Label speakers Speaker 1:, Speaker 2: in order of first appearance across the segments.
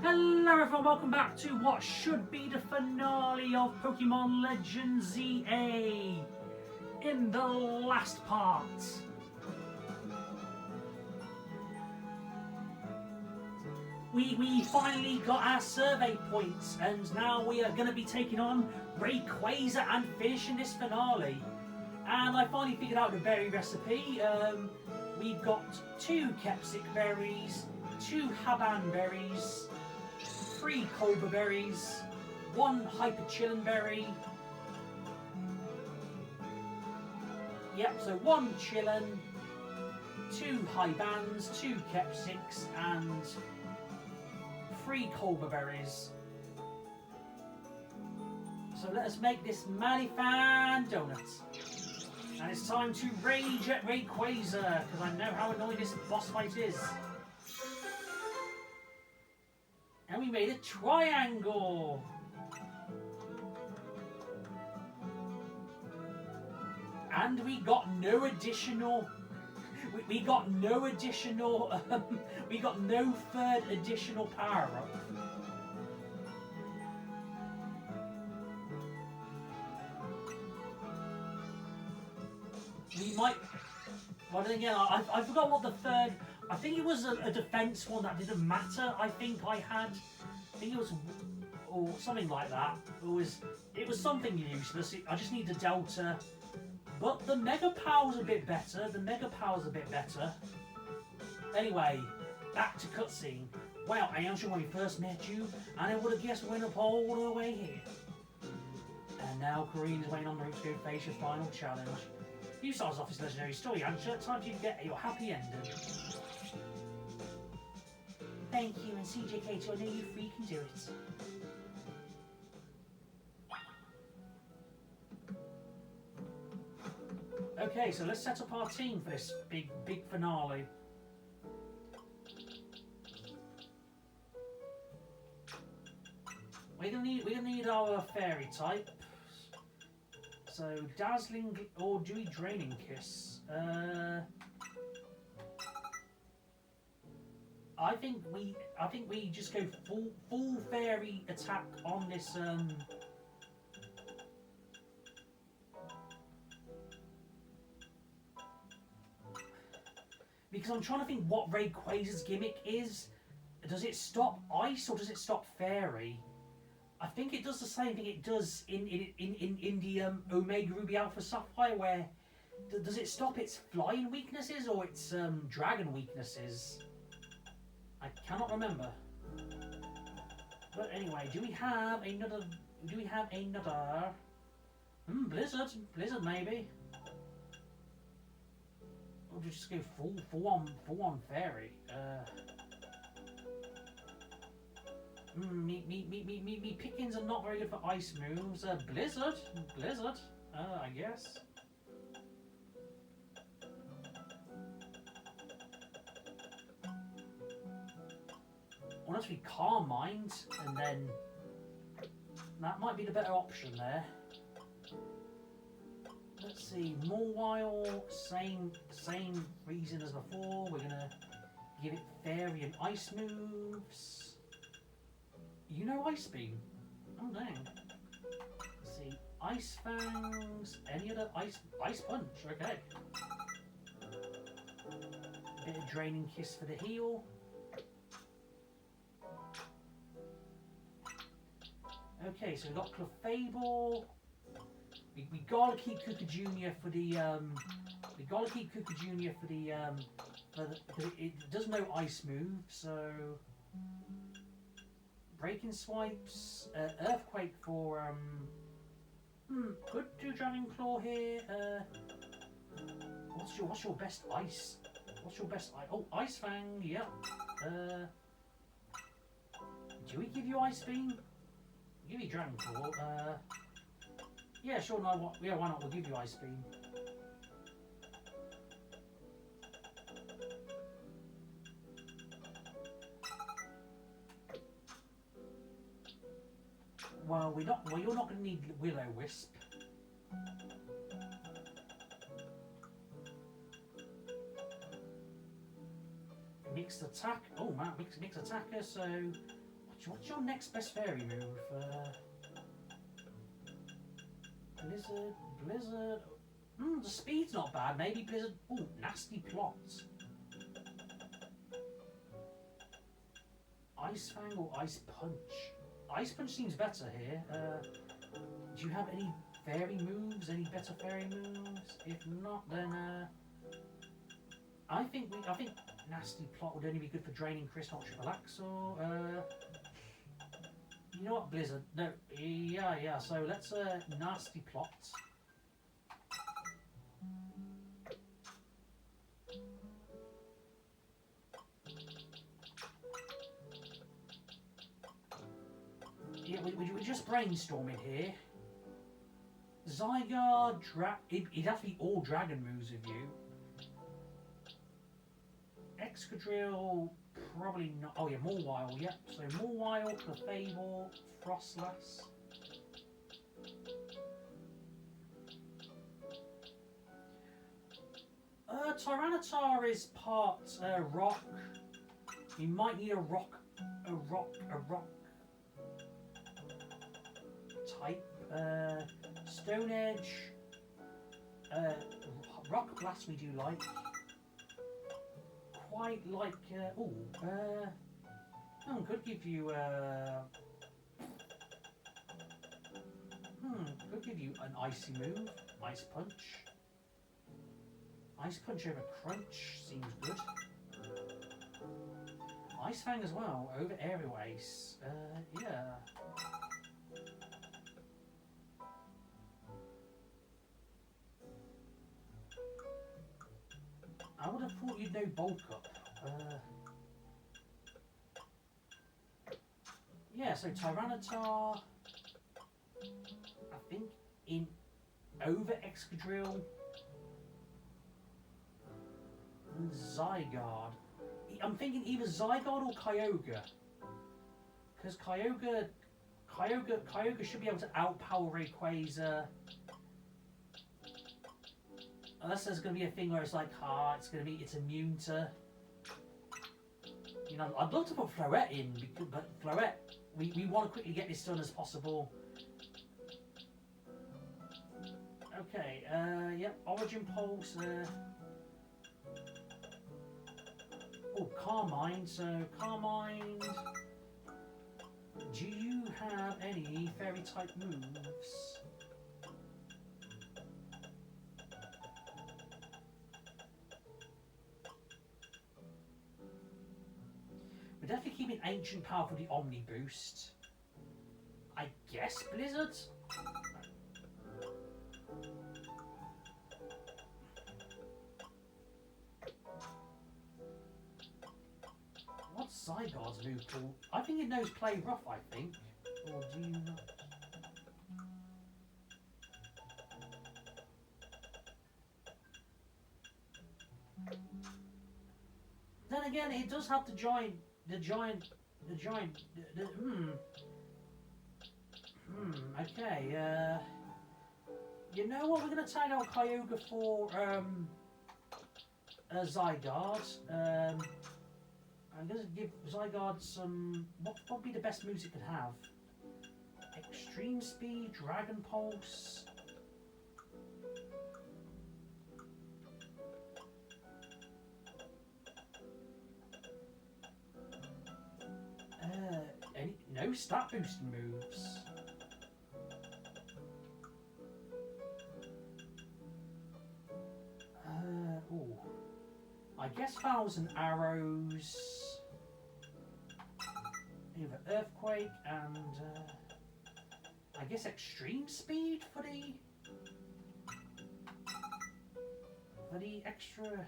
Speaker 1: Hello everyone, welcome back to what should be the finale of Pokemon Legends ZA. In the last part, we finally got our survey points, and now we are going to be taking on Rayquaza and Fish in this finale. And I finally figured out the berry recipe. We've got 2 Kepsic berries, 2 Haban berries, 3 Cobra berries, 1 Hyperchillin berry. Yep, so 1 Chillin, 2 Hybans, 2 Kepsics, and 3 Cobra berries. So let us make this Malifan donut. And it's time to rage at Rayquaza, because I know how annoying this boss fight is. And we made a triangle. And we got no additional. We got no additional. We got no third additional power up. We might. Well, then again, I forgot what the third. I think it was a defense one that didn't matter. I think I think it was, or something like that. It was something useless. I just need the Delta. But the Mega Power's a bit better. Anyway, back to cutscene. Well, Ansha, when we first met you, and I would have guessed we went up all the way here. And now Karina's waiting on the route to go face your final challenge. You started off this legendary story, Ansha. Time for you to get your happy ending. Thank you, and CJK2, I know you 3 can do it. Okay, so let's set up our team for this big finale. We're gonna need our fairy type. So Dazzling or do we Draining Kiss? I think we just go full fairy attack on this because I'm trying to think what Rayquaza's gimmick is. Does it stop ice or does it stop fairy? I think it does the same thing it does in the Omega Ruby Alpha Sapphire, where does it stop its flying weaknesses or its dragon weaknesses? I cannot remember. But anyway, do we have another? Blizzard maybe. Or just go full on fairy. Me pickings are not very good for ice moves. Blizzard, I guess. Unless we Calm Mind, and then that might be the better option there. Let's see, Mawile, same reason as before. We're gonna give it fairy and ice moves. You know Ice Beam? Oh dang. Let's see, Ice Fangs, any other Ice Punch, okay. Bit of Draining Kiss for the heal. Okay, so we've got Clefable. We gotta keep Kuka Jr. for the because it does no ice move, so Breaking Swipes, Earthquake for could do Dragon Claw here. What's your best ice? Oh, Ice Fang, yeah. Do we give you Ice Beam? Give you Dragon Claw. Yeah, sure. No, yeah, why not? We'll give you Ice Beam. Well, you're not going to need Will-O-Wisp. Mixed attack. Oh man, mixed attacker. So What's your next best fairy move? Blizzard, Blizzard. The speed's not bad. Maybe Blizzard. Ooh, nasty plot. Ice Fang or Ice Punch? Ice Punch seems better here. Do you have any fairy moves? Any better fairy moves? If not, then I think Nasty Plot would only be good for draining Chris, not Triple Axel. You know what, Blizzard? No, yeah. So let's Nasty Plot. Yeah, we're just brainstorming here. Zygarde, it'd have to be all dragon moves with you. Excadrill, probably not. Oh yeah, Mawile, yep. So Mawile, Clefable, Frostlass. Tyranitar is part rock. You might need a rock type. Stone Edge. Rock Blast we do like. Quite like. Could give you. Could give you an icy move. Ice Punch. Ice Punch over Crunch seems good. Ice Fang as well over Aerial Ace. Yeah. I would have thought you'd know Bulk Up. Yeah, so Tyranitar, I think in over Excadrill and Zygarde. I'm thinking either Zygarde or Kyogre. Because Kyogre should be able to outpower Rayquaza. Unless there's going to be a thing where it's like, it's immune to. You know, I'd love to put Floette in, but Floette, we want to quickly get this done as possible. Okay, yep, Origin Pulse. Carmine. So Carmine, do you have any fairy type moves? We're definitely keeping Ancient Power for the Omni boost. I guess Blizzard? What's Zygarde's move called? I think it knows Play Rough, I think. Or do you not? Then again, it does have the giant. Okay, you know what, we're going to tag out Kyogre for, Zygarde. I'm going to give Zygarde some, what would be the best moves it could have? Extreme Speed, Dragon Pulse. No stat boosting moves. I guess Thousand Arrows. Either Earthquake and I guess Extreme Speed for the extra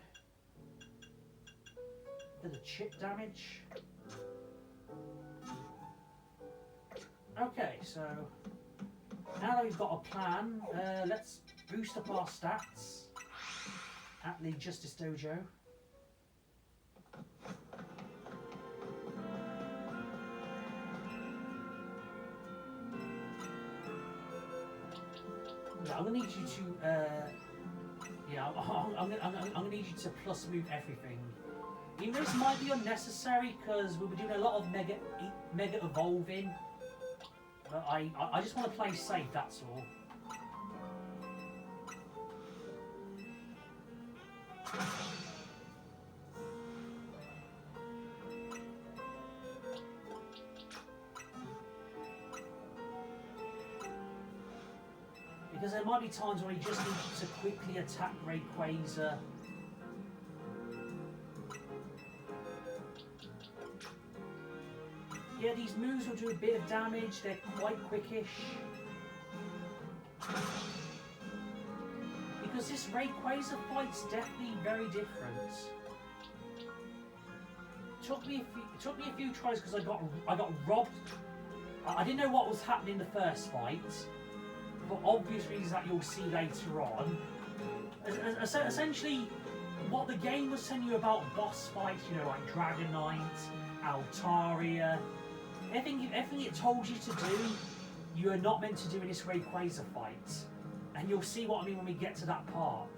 Speaker 1: for the chip damage. Okay, so now that we've got a plan, let's boost up our stats at the Justice Dojo. Yeah, I'm gonna need you to. I'm gonna need you to plus move everything. Even though this might be unnecessary because we'll be doing a lot of mega evolving. But I just want to play safe, that's all. Because there might be times where he just needs to quickly attack Rayquaza. Yeah, these moves will do a bit of damage, they're quite quickish. Because this Rayquaza fight's definitely very different. It took me a few tries because I got robbed. I didn't know what was happening in the first fight, for obvious reasons that you'll see later on. Essentially, what the game was telling you about boss fights, you know, like Dragonite, Altaria, everything it told you to do, you are not meant to do in this Rayquaza fight. And you'll see what I mean when we get to that part.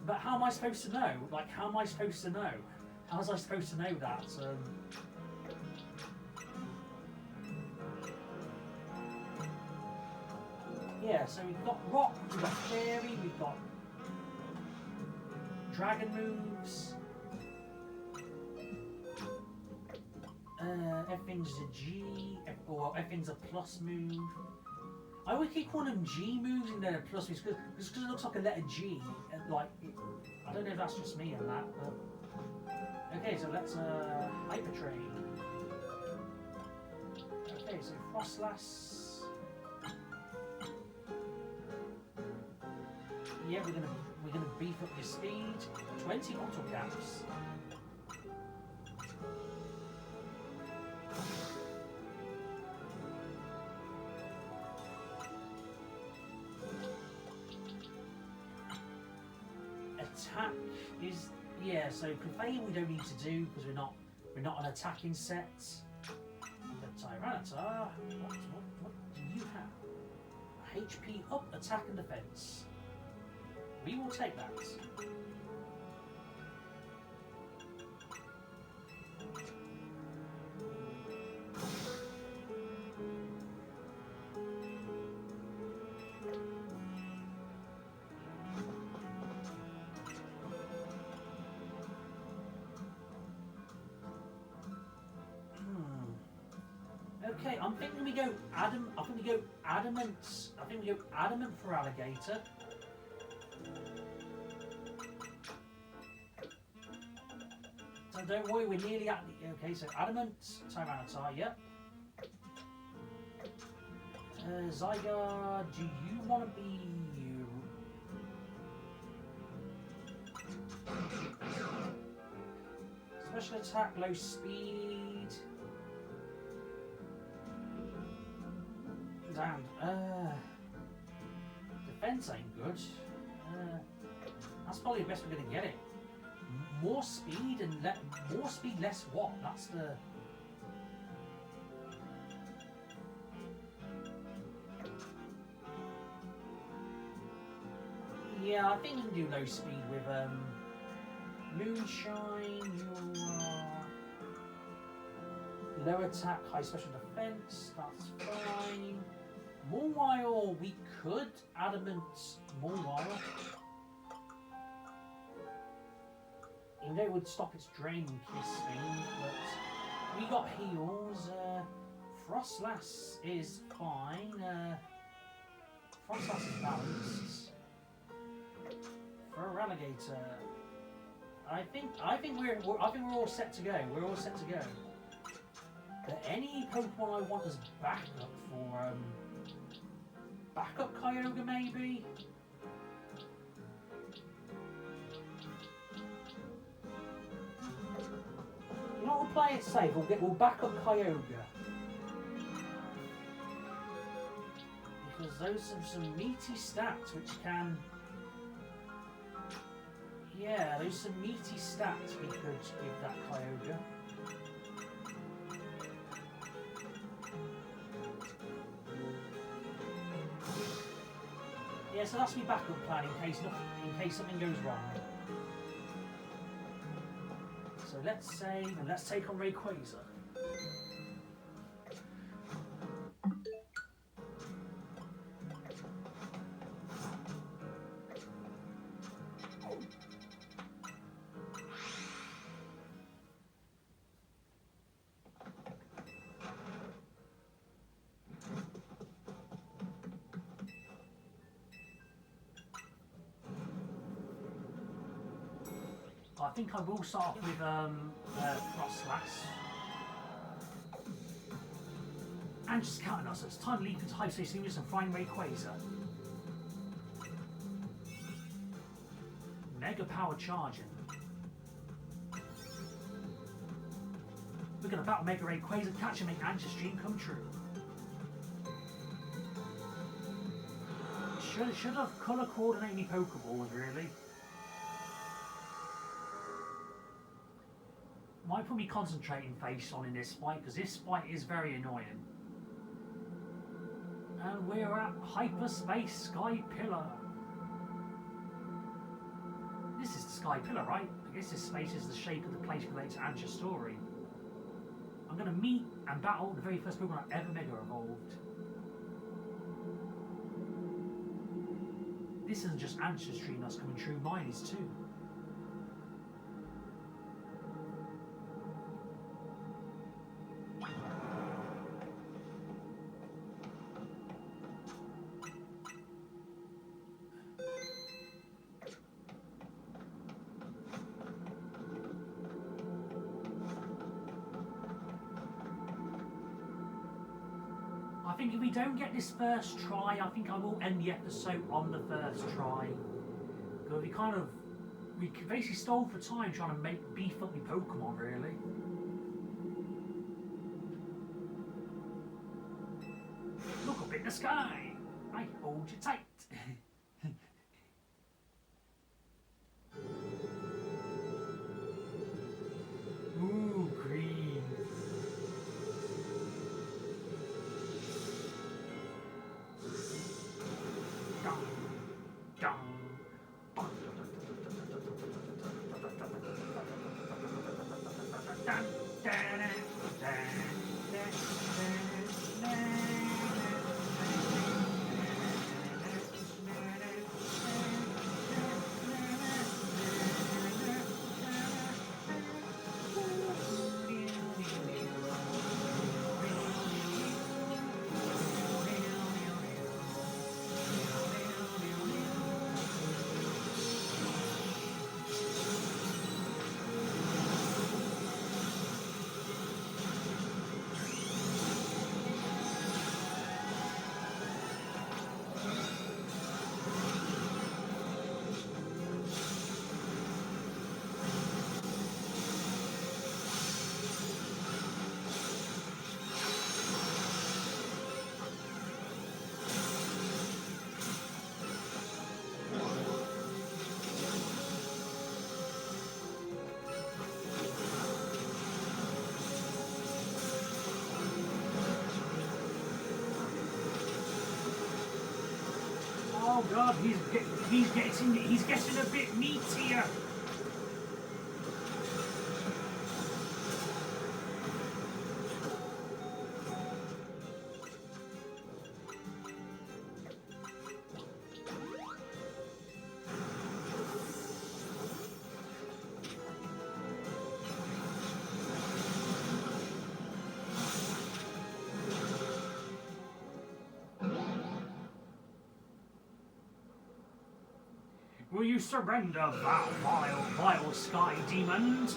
Speaker 1: But how am I supposed to know? Like, how am I supposed to know? How was I supposed to know that? Yeah, so we've got Rock, we've got Fairy, we've got Dragon moves. Everything's a G, or everything's a plus move. I always keep calling them G moves and then plus moves because it looks like a letter G. Like, I don't know if that's just me and that, but okay. So let's Hyper Train. Okay, so Frostlass. Yeah, we're gonna beef up your speed. 20 auto caps. Attack is, yeah, so Clefairy we don't need to do because we're not an attacking set. But Tyranitar, what do you have? HP up, attack and defense. We will take that. Okay, I'm thinking we go Adamant. I think we go Adamant for Alligator. So don't worry, we're nearly at the. Okay, so Adamant, Tyranitar, yep. Zygarde, do you want to be? Special attack, low speed. Damn. Defense ain't good. That's probably the best we're gonna get it. More speed and more speed, less what? That's the. Yeah, I think we can do low speed with Moonshine. Low attack, high special defense. That's fine. Mawile, we could Adamant Mawile. Even though it would stop its Drain Kiss thing, but we got heals. Frostlass is fine. Frostlass is balanced. For Alligator, I think we're all set to go. We're all set to go. But any Pokemon I want as backup for backup Kyogre maybe. You know, we'll play it safe. We'll back up Kyogre because those are some meaty stats which can. Yeah, those some meaty stats we could give that Kyogre. Yeah, so that's my backup plan in case something goes wrong. let's say, and let's take on Rayquaza. I think I will start off with Frostlass. And just counting us, it's time to leap into hyperspace and find Rayquaza. Mega power charging. We're gonna battle Mega Rayquaza, catch and make Ansha's dream come true. Should have colour coordinated me Pokeballs, really. Might put me concentrating face on in this fight, because this fight is very annoying. And we're at Hyperspace Sky Pillar. This is the Sky Pillar, right? I guess this space is the shape of the place related to Ansha's story. I'm going to meet and battle the very first Pokemon I've ever Mega Evolved. This isn't just Ansha's dream that's coming true, mine is too. I think if we don't get this first try, I think I will end the episode on the first try. Because we basically stole for time trying to beef up my Pokemon, really. Look up in the sky, I hold you tight. Ooh, green. Oh God, he's getting a bit meatier. Will you surrender, vile sky demon?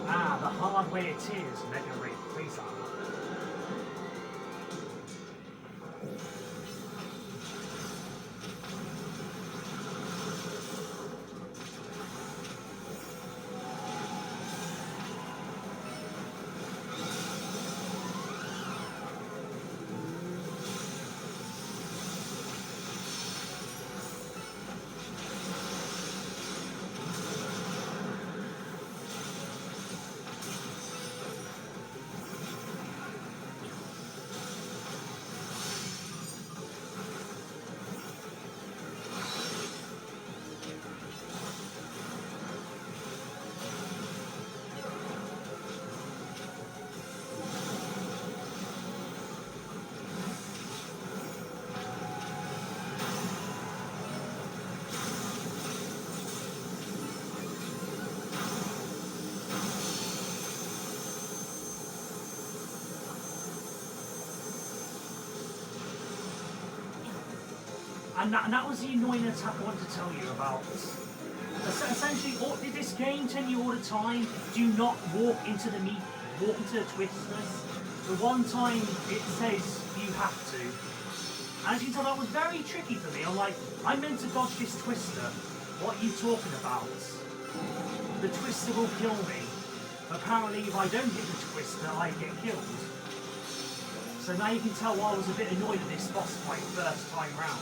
Speaker 1: Ah, the hard way it is, Mega Rayquaza. And that was the annoying attack I wanted to tell you about. Essentially, this game telling you all the time, do not walk into the twisters. The one time it says you have to. As you can tell, that was very tricky for me. I'm like, I meant to dodge this twister. What are you talking about? The twister will kill me. Apparently, if I don't hit the twister, I get killed. So now you can tell why I was a bit annoyed at this boss fight first time round.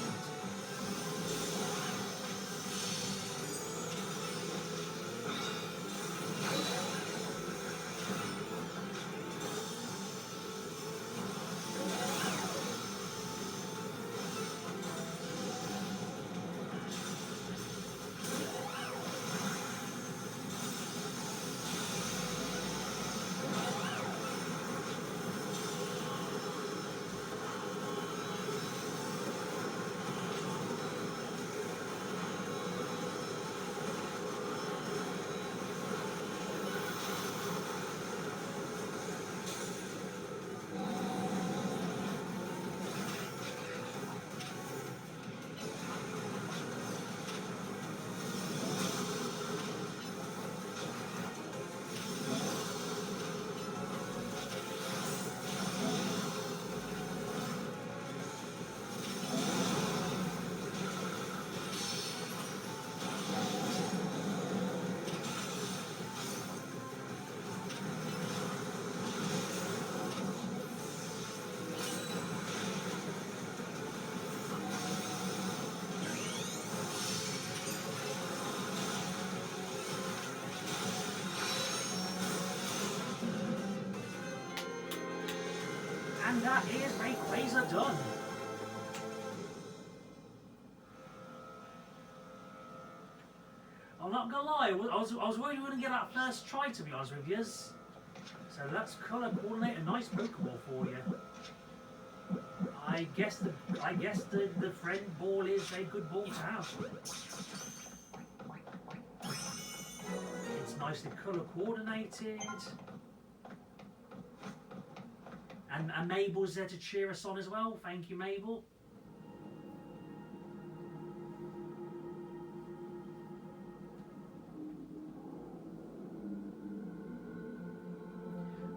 Speaker 1: And that is Rayquaza done. I'm not gonna lie, I was worried we wouldn't get that first try, to be honest with you. So let's colour coordinate a nice Pokeball for you. I guess the friend ball is a good ball to have. It's nicely colour coordinated. And Mabel's there to cheer us on as well. Thank you, Mabel.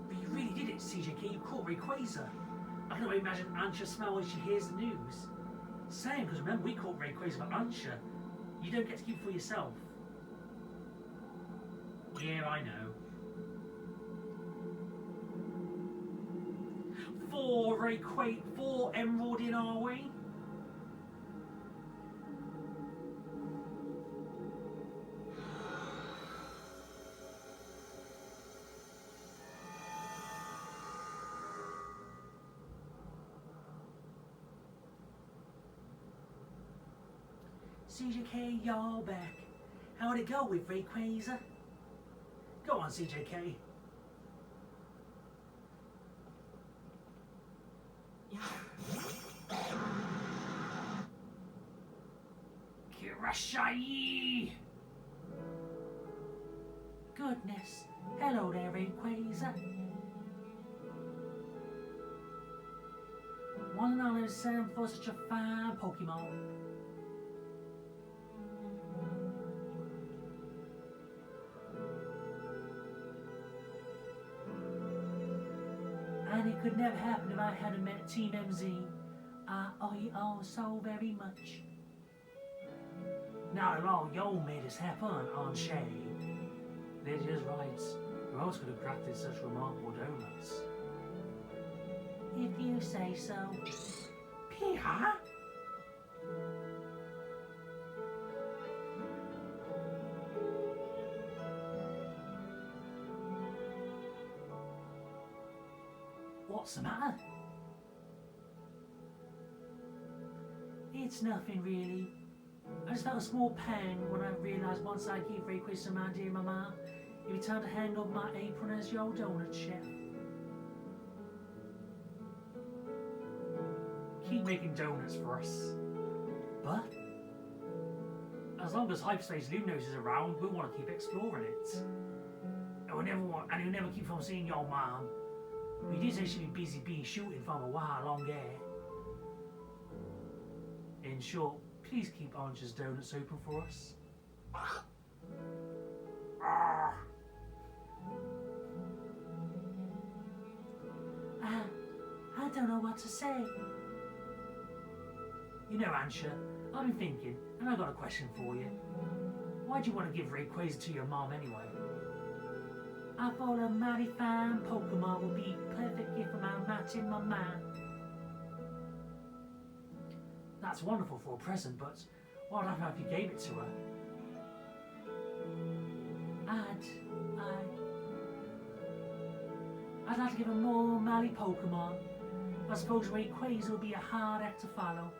Speaker 1: But you really did it, CJK. You caught Rayquaza. I can only imagine Ansha smell when she hears the news. Same, because remember, we caught Rayquaza for Ansha. You don't get to keep it for yourself. Yeah, I know. 4 Emerald in, are we? CJK, you're back. How'd it go with Rayquaza? Go on, CJK. Kirashai! Goodness. Hello there, Rayquaza. One and all is for such a fine Pokemon. And it could never happen if I hadn't met Team MZ. I owe you all so very much. Not at all, you made this happen, Ansha. Lady is right. Who else could have crafted such remarkable donuts? If you say so. Pia? What's the matter? It's nothing really. I just felt a small pang when I realised once I keep requesting my dear mama, it'd be time to hang up my apron as your donut chef. Keep making donuts for us. But as long as Hyperspace Lumiose is around, we want to keep exploring it. And we'll never keep from seeing your mom. We did say she'd be busy being shooting from a while long air. In short, please keep Ansha's Donuts open for us. I don't know what to say. You know, Ansha, I've been thinking, and I've got a question for you. Why do you want to give Rayquaza to your mom anyway? I thought a mighty fine Pokemon would be perfect gift for my matching my man. That's wonderful for a present, but what would happen if you gave it to her? I'd like to give her more mighty Pokemon. I suppose Rayquaza would be a hard act to follow.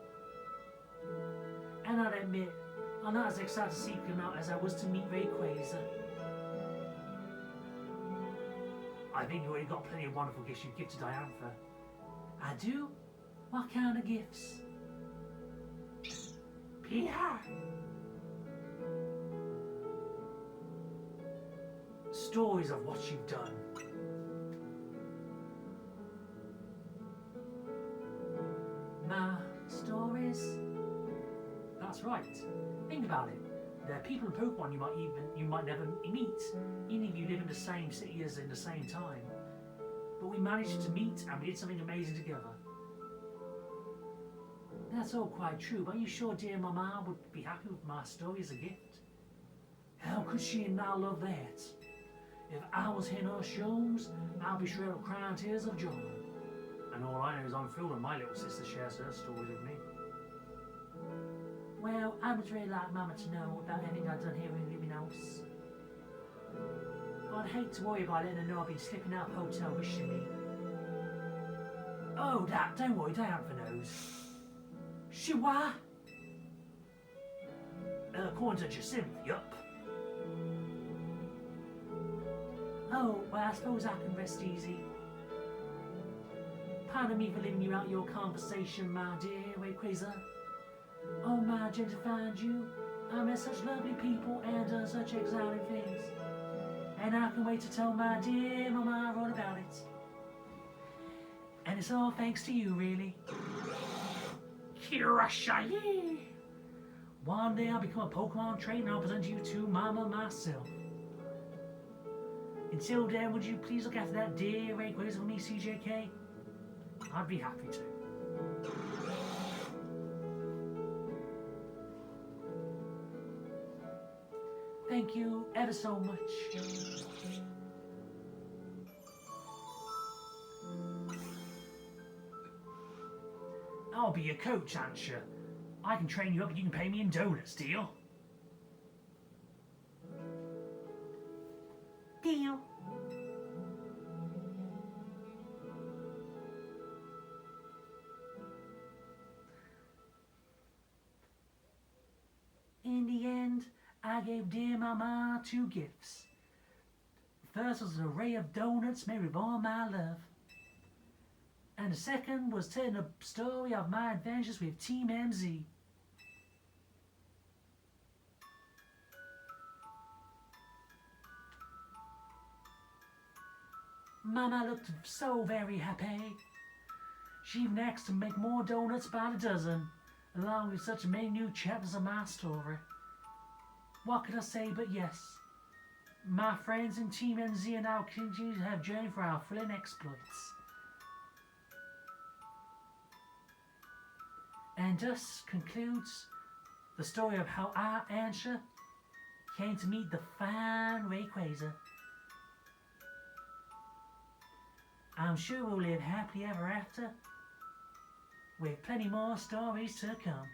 Speaker 1: And I'd admit, I'm not as excited to seek him out as I was to meet Rayquaza. I think you already got plenty of wonderful gifts you give to Diantha. I do? What kind of gifts? Peter! Stories of what you've done. My stories? That's right. Think about it. There are people in Pokemon you might never meet, even if you live in the same city as in the same time. But we managed to meet and we did something amazing together. That's all quite true, but are you sure dear Mama would be happy with my story as a gift? How could she not love that? If I was in her shoes, I'd be sure of crying tears of joy. And all I know is I'm thrilled when my little sister shares her stories with me. Well, I would really like Mama to know about everything I've done here in Lumiose. But I'd hate to worry about letting her know I've been slipping out of the hotel wishing me. Oh, Dad, don't worry, Diantha knows. She what? According to Jacinth, yup. Oh, well, I suppose I can rest easy. Pardon me for leaving you out your conversation, my dear Rayquaza. Oh, my joy to find you. I met such lovely people and done such exciting things. And I can wait to tell my dear Mama all about it. And it's all thanks to you, really. Kirashai! One day I'll become a Pokemon trainer and I'll present you to Mama myself. Until then, would you please look after that dear Rayquaza for me, CJK? I'd be happy to. Thank you ever so much. I'll be your coach, Ansha. I can train you up and you can pay me in donuts, deal? Deal. In the end, I gave dear Mama 2 gifts. The first was an array of donuts made with all my love. And the second was telling the story of my adventures with Team MZ. Mama looked so very happy. She even asked to make more donuts by the dozen, along with such many new chapters of my story. What could I say but yes? My friends in Team MZ and I will continue to have journey for our thrilling exploits. And thus concludes the story of how I, Ansha, came to meet the fine Rayquaza. I'm sure we'll live happily ever after, with plenty more stories to come.